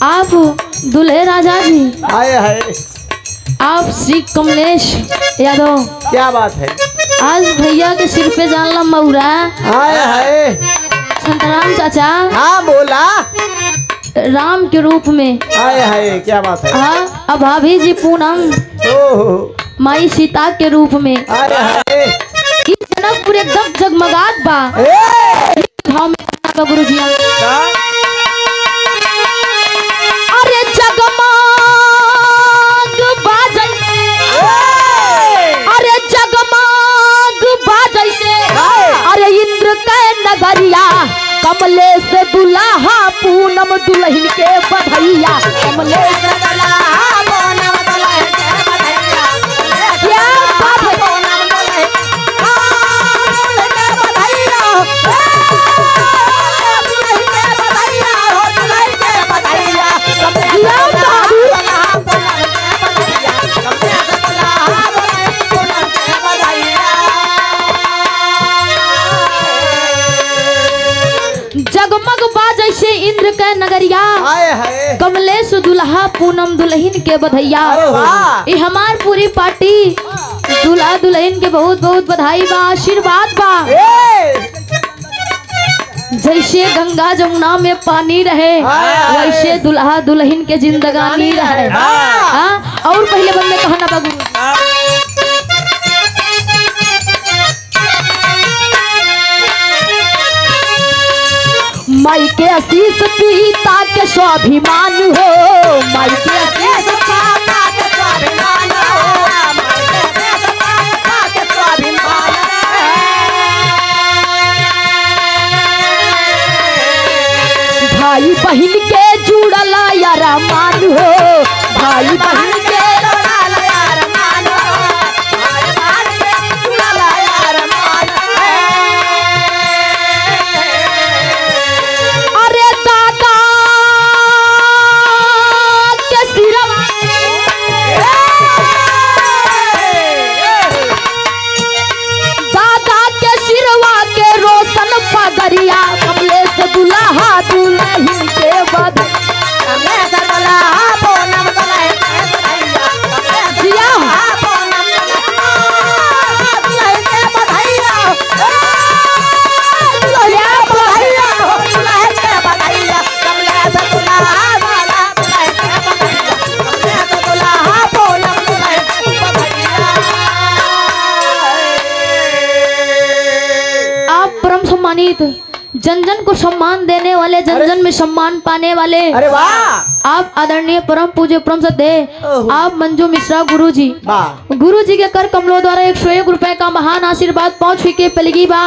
आप दुल्हे राजा जी, हाय हाय, आप श्री कमलेश यादव, क्या बात है। आज भैया के सिर पे जानला मऊरा। हाय हाय, संतराम चाचा, हाँ बोला। राम के रूप में। हाय हाय, क्या बात है। हाँ, अब भाभी जी पूनम, ओहो, माई सीता के रूप में। हाय हाय, जनकपुर एकदम जगमगात बा। भाव में गुरु जी, अरे जगमग बाजै, अरे जगमग बाजै से, अरे इंद्र के नगरिया, कमलेश दुल्हा पूनम दुल्हन के बधैया, कमलेश दुल्हा पूनम दुल्हन के बधैया। क्या बात है, पूनम दुल्हन के बधैया, दुल्हन के बधैया, दुल्हन के बधैया, कमलेश दुल्हा पूनम के बधैया, कमलेश दुल्हा पूनम के बधैया। जगमग बाजै से इंद्र के नगरिया, हाय हाय, कमलेश दुल्हा पूनम दुल्हन के बधैया। ये हमार पूरी पार्टी दुल्हा दुल्हन के बहुत बहुत बधाई बा, आशीर्वाद बा। जैसे गंगा जमुना में पानी रहे, वैसे दुल्हा दुल्हन के जिंदगानी रहे। और पहले बंदे कहना बा गुरु, माई के आशीष पीता के स्वाभिमान हो, माई के आशीष पीता के स्वाभिमान हो, माई के आशीष पीता के स्वाभिमान है। भाई बहन के जुड़ल यार मान हो, भाई बहन के जुड़ल यार मान हो, भाई बहन के जुड़ल यार मान है। अरे दादा के सिरवा, दादा के सिरवा के रोशन पगरिया, कमलेश दुल्हा दुल्हन के बधैया, कमलेश दुल्हा पूनम दुल्हन के बधैया, कमलेश दुल्हा पूनम दुल्हन के बधैया, दुल्हन के बधैया, दुल्हन के बधैया, कमलेश दुल्हा दुल्हन के बधैया, कमलेश दुल्हा पूनम दुल्हन के बधैया। आप परम सम्मानित, जन जन को सम्मान देने वाले, जन जन में सम्मान पाने वाले, अरे वाह, आप आदरणीय परम पूज्य परम श्रद्धेय आप मंजू मिश्रा गुरु जी, वाह, गुरु जी के कर कमलों द्वारा 101 रुपए का महान आशीर्वाद पहुंच के पलगी बा।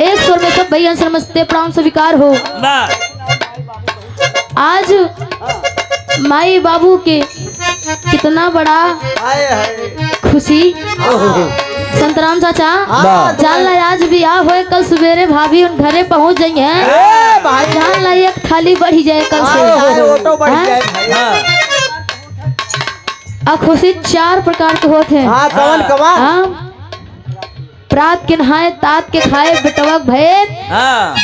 100 में सब भैया नमस्ते प्रणाम स्वीकार हो। आज माई बाबू के कितना बड़ा हाय हाय, खुशी। संतराम चाचा, जान ला आज भी आ होए, कल सवेरे भाभी उन घरे पहुंच जाइए। जान ला एक थाली बढ़ी जाए कल से। ऑटो बढ़ जाए भाई। खुशी 4 प्रकार के होते हैं। हाँ, कवन कवन, प्रात के नहाए, तात के खाए, बेटवक भये,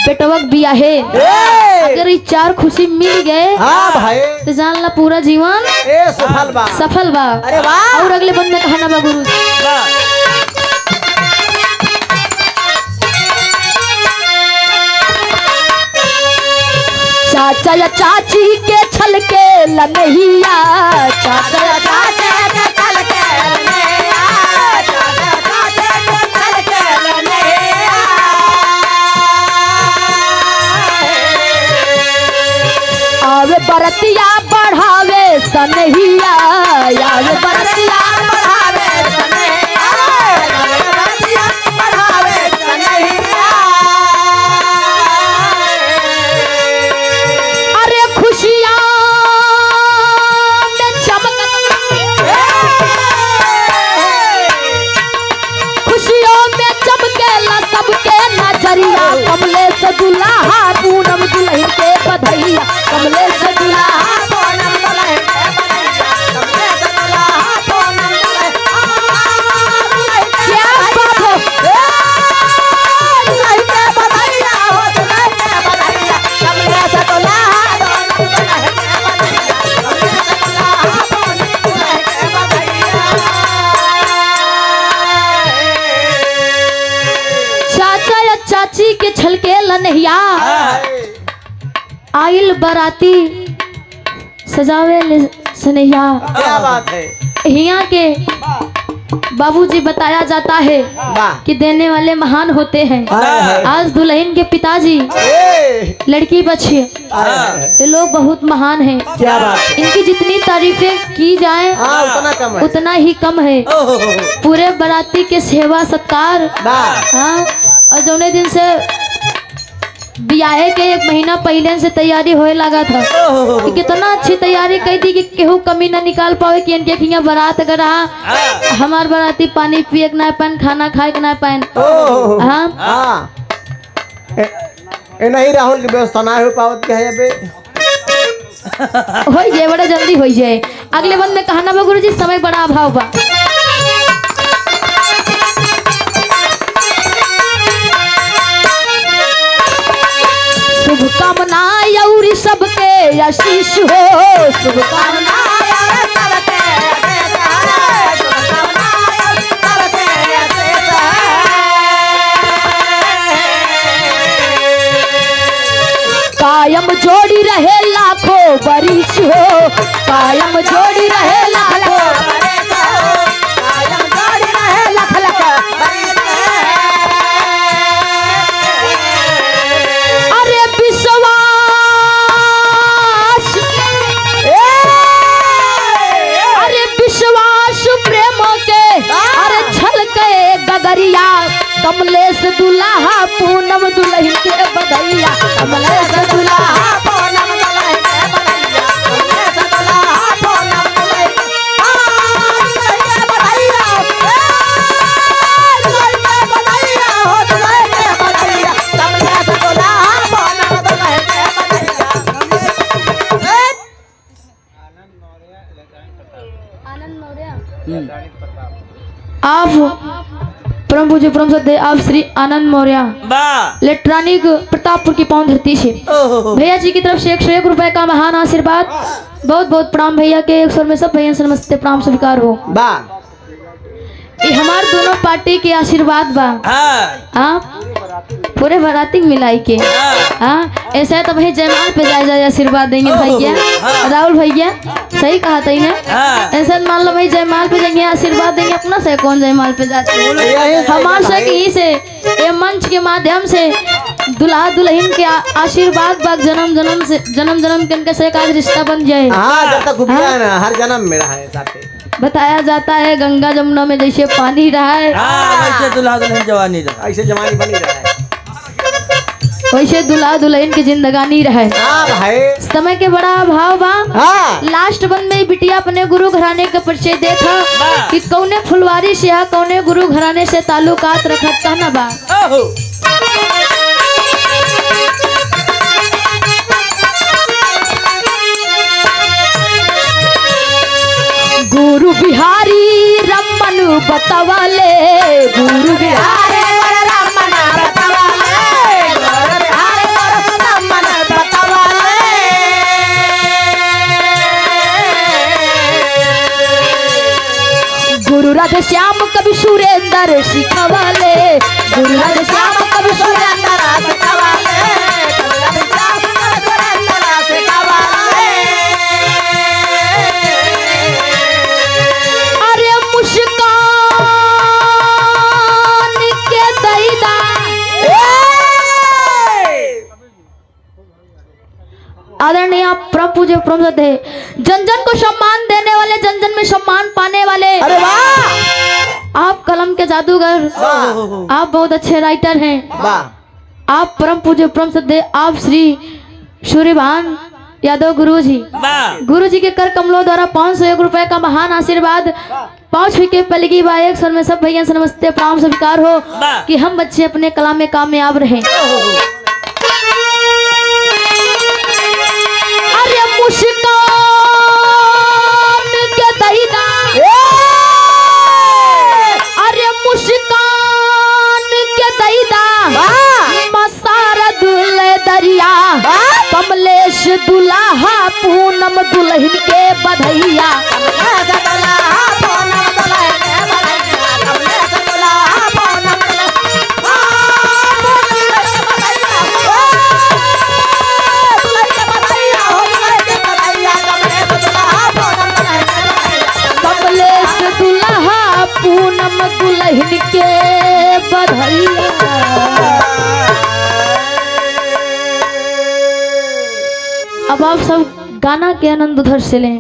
बेटवक बियाहे। अगर ये 4 खुशी मिल गए, हाँ भाई, तो जान ला पूरा जीवन सफल बा, सफल बा। अरे वाह। और अगले बंदे कहना बा गुरु, चाचा या चाची के छल के लनहिया, चाचा या चाची के छल के लनहिया, चाचा चाची के छल के लनहिया। आवे बरतिया बढ़ावे सनहिया, आवे बरतिया बढ़ावे सनहिया, आवे बरतिया बढ़ावे सनहिया। अरे खुशियाँ में चमक, खुशियों में चमकेला सबके नजरिया, कमलेश दुल्हा पूनम दुल्हन के बधैया, कमलेश दुल्हा पूनम दुल्हन के बधैया, कमलेश दुल्हा पूनम सनहिया हाय आइल बराती सजावे ले सनहिया। क्या बात है हिया के बाबूजी बताया जाता है वाह कि देने वाले महान होते हैं। हाय आज दुल्हन के पिताजी ए लड़की बच्चे हाय ये लोग बहुत महान हैं। क्या बात है इनकी जितनी तारीफें की जाए हाँ उतना कम है उतना ही कम है। पूरे बाराती के सेवा सत्कार वाह हाँ और जौने दिन से ब्याहे के 1 महीना पहले से तैयारी होए लगा था कि कितना अच्छी तैयारी की थी कि केहू कमी ना निकाल पावे कि इनके खिया बारात अगर रहा हमार बाराती पानी पिए के ना पान खाना खाए के ना पान ओह हाँ हाँ नहीं राहुल की व्यवस्था ना हो पावत के है अबे हो जाए बड़ा जल्दी हो जाए। अगले बंद में कहना बा गुरुजी समय बड़ा अभाव बा। शुभकामना और सबके आशीष हो शुभकामना कायम जोड़ी रहे लाखों बरिश हो कायम जोड़ी रहे लाखों अरे विश्वास प्रेम के अरे छल के गगरिया कमलेश दुल्हा पूनम दुल्हन के बधैया कमलेश दुल्हा पूनम दुल्हन के बधैया कमलेश दुल्हा पूनम दुल्हन के बधैया दुल्हन के बधैया हो दुल्हन के बधैया कमलेश दुल्हा पूनम दुल्हन के बधैया। आनंद मौर्य आप परम पूज्य परम सद्य आप श्री आनंद मौर्य इलेक्ट्रॉनिक प्रतापपुर की पावन धरती से भैया जी की तरफ से 101 रुपए का महान आशीर्वाद बहुत बहुत प्रणाम भैया के एक स्वर में सब भैया से नमस्ते प्रणाम स्वीकार हो। वाह ये हमार दोनों पार्टी के आशीर्वाद बा हाँ पूरे बाराती मिलाई के हाँ ऐसा तो भाई जयमाल पे जाए आशीर्वाद देंगे भैया राहुल भैया सही कहा था इन्हें ऐसा मान लो भाई जयमाल पे जाएंगे आशीर्वाद देंगे अपना से कौन जयमाल पे जाते हैं हमारे से यही से ये मंच के माध्यम से दुल्हा दुल्हन के आशीर्वाद बाग जन्म जन्म के उनके से एक आज रिश्ता बन जाए। हाँ जब तक खुफिया है ना हर जन्म में रहा है साथे बताया जाता है गंगा जमुना में जैसे पानी रहा है वैसे दुल्हा दुल्हन जवानी रहा ऐसे जवानी बनी रहा है वैसे दुल्हा दुल्हन की जिंदगानी रहे। हाँ भाई समय के बड़ा अभाव बा हाँ लास्ट बंद में बिटिया अपने गुरु घराने का परिचय देखा कि कौने फुलवारी से है कौने गुरु घराने से ताल्लुकात रखत कहना बा। गुरु बिहारी रमन बतवाले गुरु बिहारी रमन बतवाले गुरु बिहारी रमन बतवाले गुरु राधे श्याम कवि सुरेंद्र सिखवाले गुरु राधे श्याम कवि सुरेंद्र सिखवाले गुरु राधे श्याम कवि सुरेंद्र सिखवाले। अरे मुस्कान के दैदा आदरणीय परम पूज्य परम सद्य जन जन को सम्मान देने वाले जन जन में सम्मान पाने वाले अरे वाह आप कलम के जादूगर आप बहुत अच्छे राइटर हैं वाह आप परम पूज्य परम सद्य आप श्री सूर्यभान यादव गुरु जी के कर कमलों द्वारा 501 रुपए का महान आशीर्वाद 5 फीके पलगी बा एक स्वर में सब भैया से नमस्ते प्रणाम स्वीकार हो कि हम बच्चे अपने कला में कामयाब रहे। अरे मुस्कान के दैदा अरे मुस्कान के दैदा मसारा दुल्हे दरिया कमलेश दुल्हा पूनम दुल्हन के बधैया पूनम दुल्हन के बधैया। अब आप सब गाना के आनंद उधर से लें।